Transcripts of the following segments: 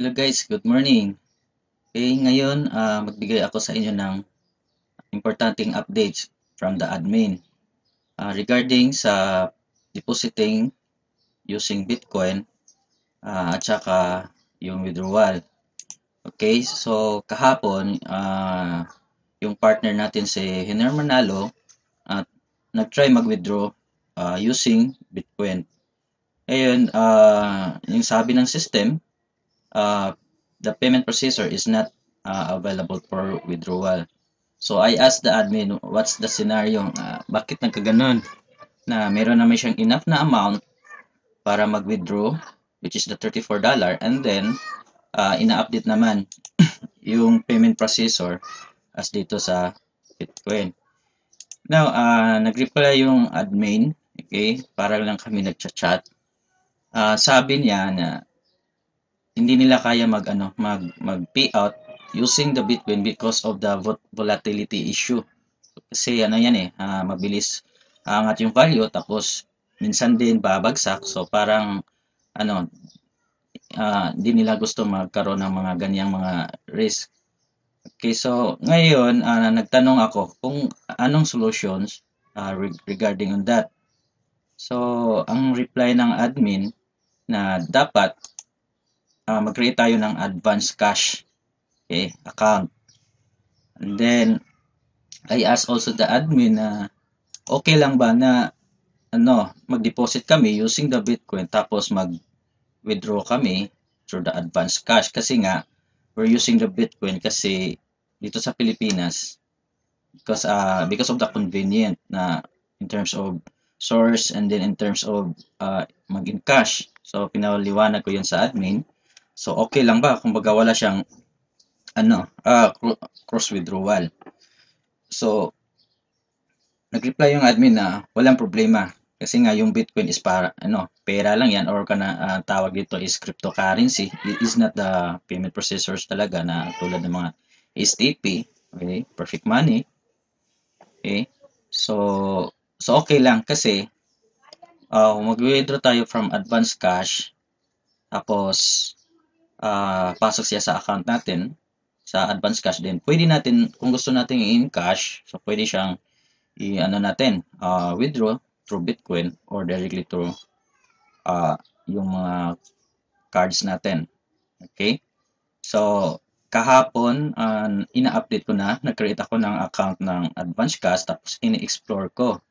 Hello guys, good morning. Okay, ngayon magbigay ako sa inyo ng importanteng updates from the admin regarding sa depositing using Bitcoin at saka yung withdrawal. Okay, so kahapon yung partner natin si Hiner Manalo at nag-try mag-withdraw using Bitcoin. Ngayon, yung sabi ng system, uh, the payment processor is not available for withdrawal. So I asked the admin, what's the scenario? Bakit nagkaganon? Na meron naman siyang enough na amount para mag-withdraw, which is the $34, and then ina-update naman yung payment processor as dito sa Bitcoin. Now, nag-reply yung admin, okay, para lang kami nagchat-chat. Sabi niya na hindi nila kaya mag-payout using the Bitcoin because of the volatility issue. Kasi ano yan mabilis angat yung value tapos minsan din babagsak. So parang ano, hindi nila gusto magkaroon ng mga ganyang mga risk. Okay, so ngayon nagtanong ako kung anong solutions regarding on that. So ang reply ng admin na dapat mag-create tayo ng advance cash, okay, account. And then I asked also the admin na okay lang ba na mag-deposit kami using the Bitcoin tapos mag-withdraw kami through the advance cash kasi nga we're using the Bitcoin kasi dito sa Pilipinas because of the convenient na in terms of source and then in terms of mag-in cash. So pinaliwanag ko 'yun sa admin. So okay lang ba kung baga wala siyang cross withdrawal. So nag-reply yung admin na walang problema kasi nga yung Bitcoin is pera lang yan or tawag dito is cryptocurrency. It is not the payment processors talaga na tulad ng mga STP, okay, Perfect Money. Okay? So okay lang kasi mag-withdraw tayo from advance cash tapos pasok siya sa account natin sa advance cash din. Pwede natin kung gusto natin i-in cash, so pwede siyang withdraw through Bitcoin or directly through yung mga cards natin. Okay? So, kahapon, ina-update ko na, nag-create ako ng account ng Advance Cash, tapos ini-explore ko.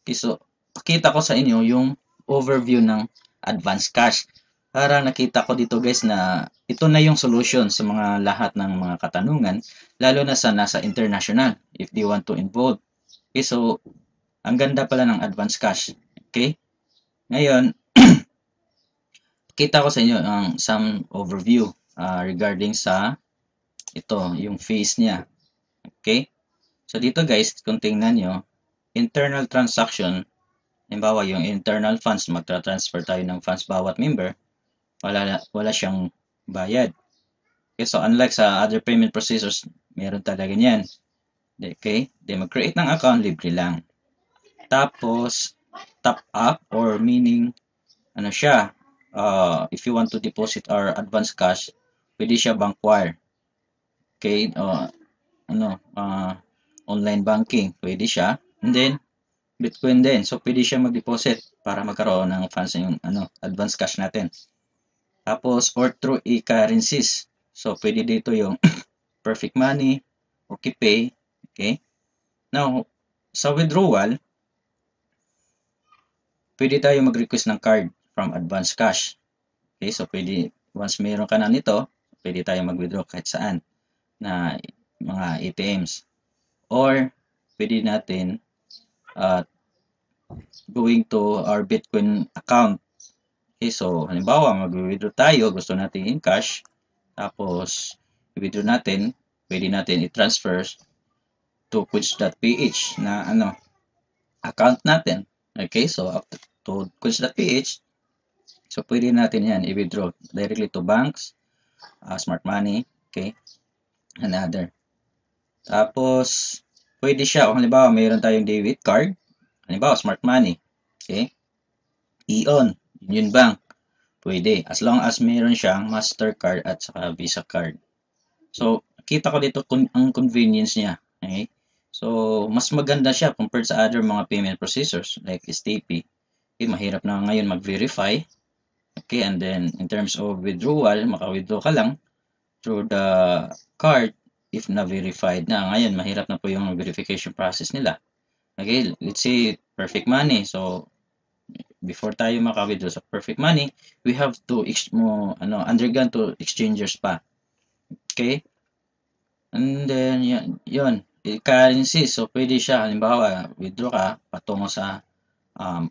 Okay, so, pakita ko sa inyo yung overview ng Advance Cash. Para nakita ko dito guys na ito na yung solution sa mga lahat ng mga katanungan, lalo na sa nasa international, if they want to involve. Okay, so, ang ganda pala ng Advance Cash. Okay? Ngayon, kita ko sa inyo ang some overview regarding sa ito, yung fees niya. Okay? So, dito guys, kung tingnan nyo, internal transaction, halimbawa yung internal funds, magtra-transfer tayo ng funds bawat member, wala siyang bayad. Okay, so unlike sa other payment processors, meron talaga niyan. Okay? Then mag-create ng account, libre lang. Tapos, top up or meaning, if you want to deposit our advance cash, pwede siya bank wire. Okay? Online banking, pwede siya. And then, Bitcoin din. So, pwede siya mag-deposit para magkaroon ng funds yung advance cash natin. Tapos, or through e-currencies. So, pwede dito yung Perfect Money, OkPay. Okay? Now, sa withdrawal, pwede tayo mag-request ng card from advance cash. Okay? So, pwede, once mayroon ka na nito, pwede tayo mag-withdraw kahit saan na mga ATMs. Or, pwede natin going to our Bitcoin account. Okay, so halimbawa mag-withdraw tayo, gusto natin in cash, tapos i-withdraw natin, pwede natin i-transfer to coins.ph na account natin. Okay, so to coins.ph, so pwede natin yan i-withdraw directly to banks, smart money, okay, and other. Tapos pwede siya, kung halimbawa mayroon tayong debit card, halimbawa smart money, okay, Ion, Union Bank, pwede. As long as meron siyang Mastercard at saka Visa card. So, kita ko dito ang convenience niya. Okay? So, mas maganda siya compared sa other mga payment processors like STP. Okay, mahirap na ngayon mag-verify. Okay, and then in terms of withdrawal, maka-withdraw ka lang through the card if na-verified na. Ngayon, mahirap na po yung verification process nila. Okay, let's say Perfect Money. So, before tayo maka-withdraw sa Perfect Money, we have to undergone to exchangers pa. Okay? And then, yun. Currency. So, pwede siya. Halimbawa, withdraw ka patungo sa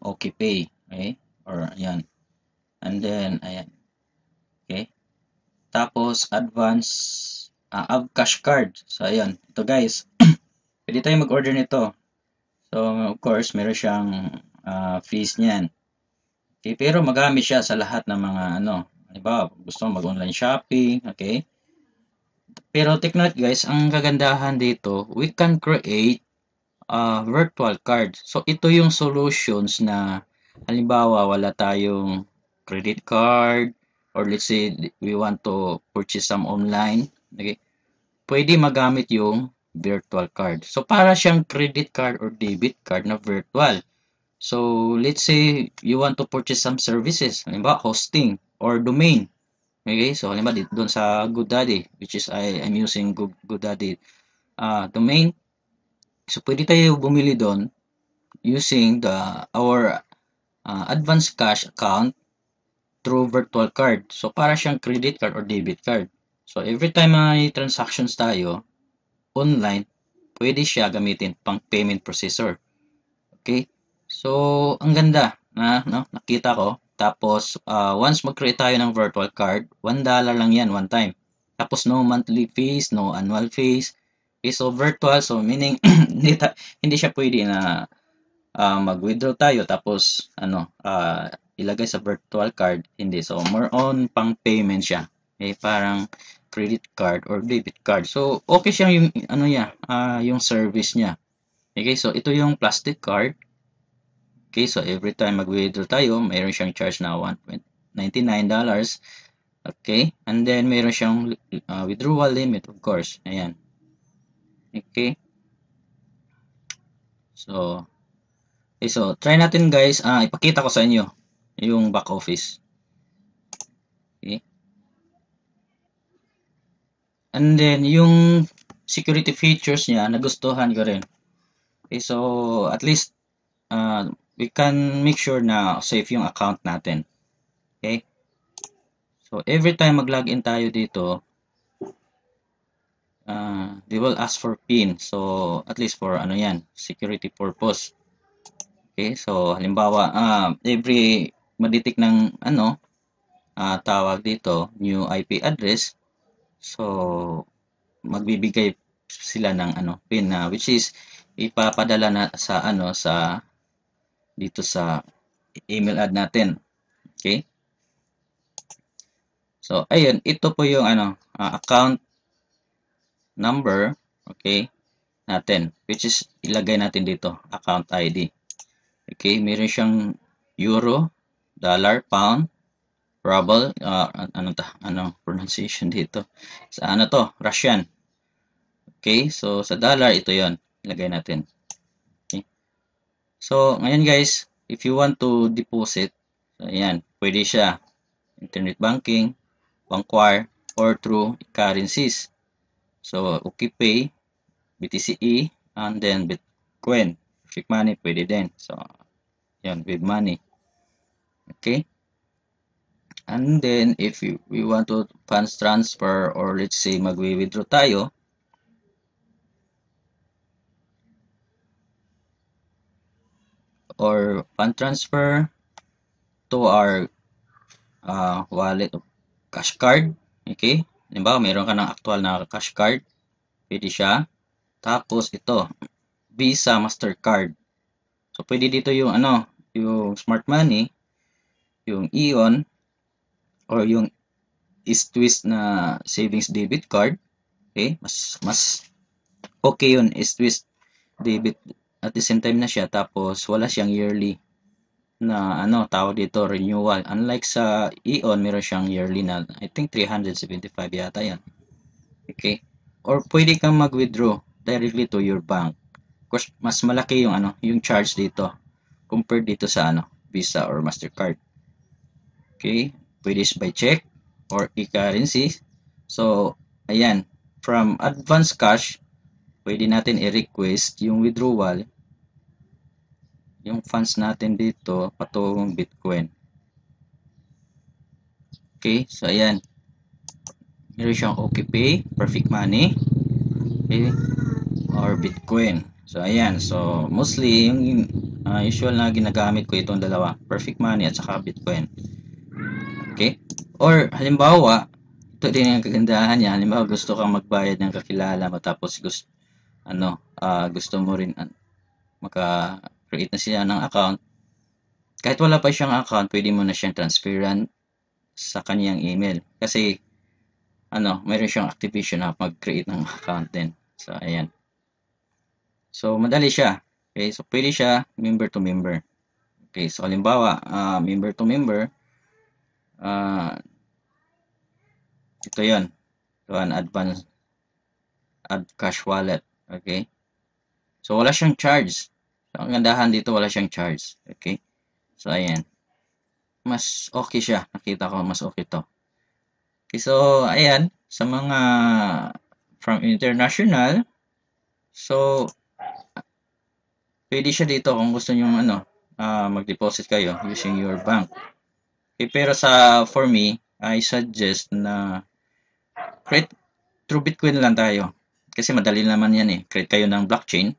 OKPay. Okay? Or, yan. And then, ayan. Okay? Tapos, advance cash card. So, ayan. Ito guys. Pwede tayo mag-order nito. So, of course, meron siyang fees niyan. Okay? Pero magamit siya sa lahat ng mga halimbawa, gusto mo mag-online shopping. Okay? Pero take note guys, ang kagandahan dito, we can create a virtual card. So, ito yung solutions na halimbawa wala tayong credit card or let's say we want to purchase some online. Okay? Pwede magamit yung virtual card. So, para siyang credit card or debit card na virtual. So, let's say you want to purchase some services, halimbawa hosting or domain. Okay, so halimbawa doon sa GoDaddy, which is I'm using GoDaddy domain. So pwede tayo bumili doon using our advanced cash account through virtual card. So para siyang credit card or debit card. So every time may transactions tayo online, pwede siya gamitin pang payment processor. Okay? So ang ganda nakita ko. Tapos, once mag-create tayo ng virtual card, $1 lang yan, one time. Tapos, no monthly fees, no annual fees. Okay, so virtual, so meaning, hindi siya pwede na mag-withdraw tayo, tapos, ilagay sa virtual card. Hindi. So, more on pang payment siya. Okay, parang credit card or debit card. So, okay siya yung, yung service niya. Okay, so ito yung plastic card. Okay, so every time mag-withdraw tayo, mayroon siyang charge na $1.99. Okay, and then mayroon siyang withdrawal limit, of course. Ayan. Okay. So, try natin guys. Ipakita ko sa inyo yung back office. Okay. And then, yung security features niya, nagustuhan ko rin. Okay, so at least, we can make sure na safe yung account natin. Okay? So, every time mag-login tayo dito, they will ask for PIN. So, at least for security purpose. Okay? So, halimbawa, every madetect ng tawag dito, new IP address. So, magbibigay sila ng PIN na which is ipapadala na sa dito sa email ad natin. Okay? So, ayun, ito po yung account number, okay, natin, which is ilagay natin dito, account ID. Okay, meron siyang euro, dollar, pound, ruble, anong pronunciation dito? Sa Russian. Okay, so sa dollar, ito yon ilagay natin. Okay. So, ngayon guys, if you want to deposit, so ayan, pwede siya internet banking, bankwire, or through currencies. So, OKPay, BTCE, and then Bitcoin. Perfect Money, pwede din. So, yan, with money. Okay? And then, if we want to funds transfer or let's say mag-withdraw tayo, or fund transfer to our wallet o cash card. Okay? Halimbawa, meron ka ng actual na cash card. Pwede siya. Tapos, ito, Visa, Mastercard. So, pwede dito yung yung Smart Money, yung Ion, or yung East-Twist na savings debit card. Okay? Mas okay yun, East-Twist debit at the same time na siya. Tapos, wala siyang yearly. na tawag dito, renewal. Unlike sa Ion, meron siyang yearly na I think 375 yata yan. Okay? Or pwede kang mag-withdraw directly to your bank. Of course, mas malaki yung yung charge dito compared dito sa Visa or Mastercard. Okay? Pwede by check or e-currency. So, ayan, from advance cash, pwede natin i-request yung withdrawal, yung funds natin dito patungong Bitcoin. Okay? So, ayan. Meron siyang OKPay, Perfect Money, okay, or Bitcoin. So, ayan. So, mostly, yung usual na ginagamit ko itong dalawa, Perfect Money at saka Bitcoin. Okay? Or, halimbawa, ito din ang kagandahan niya. Halimbawa, gusto kang magbayad ng kakilala mo tapos gusto mo rin maka-create na siya ng account. Kahit wala pa siyang account, pwede mo na siyang transferan sa kanyang email. Kasi, mayroon siyang activation na mag-create ng account din. So, ayan. So, madali siya. Okay, so pwede siya member to member. Okay, so halimbawa, member to member, ito yon. So, an advance, add cash wallet. Okay. So, wala siyang charge. So, ang gandahan dito, wala siyang charge. Okay. So, ayan. Mas okay siya. Nakita ko, mas okay to. Okay, so, ayan. Sa mga from international, so, pwede siya dito kung gusto nyo mag-deposit kayo using your bank. Okay, pero for me, I suggest na create through Bitcoin lang tayo. Kasi madali naman yan eh. Create kayo ng blockchain.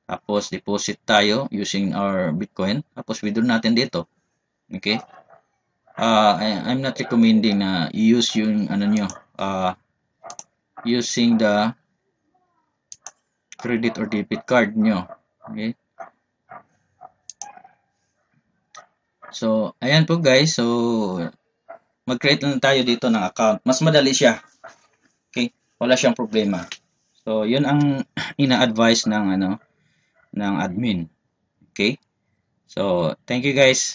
Tapos deposit tayo using our Bitcoin. Tapos withdraw natin dito. Okay? I'm not recommending na use yung using the credit or debit card nyo. Okay? So, ayan po guys. So, mag-create lang tayo dito ng account. Mas madali siya. Okay? Wala siyang problema. So, yun ang ina-advise ng admin. Okay? So, thank you guys.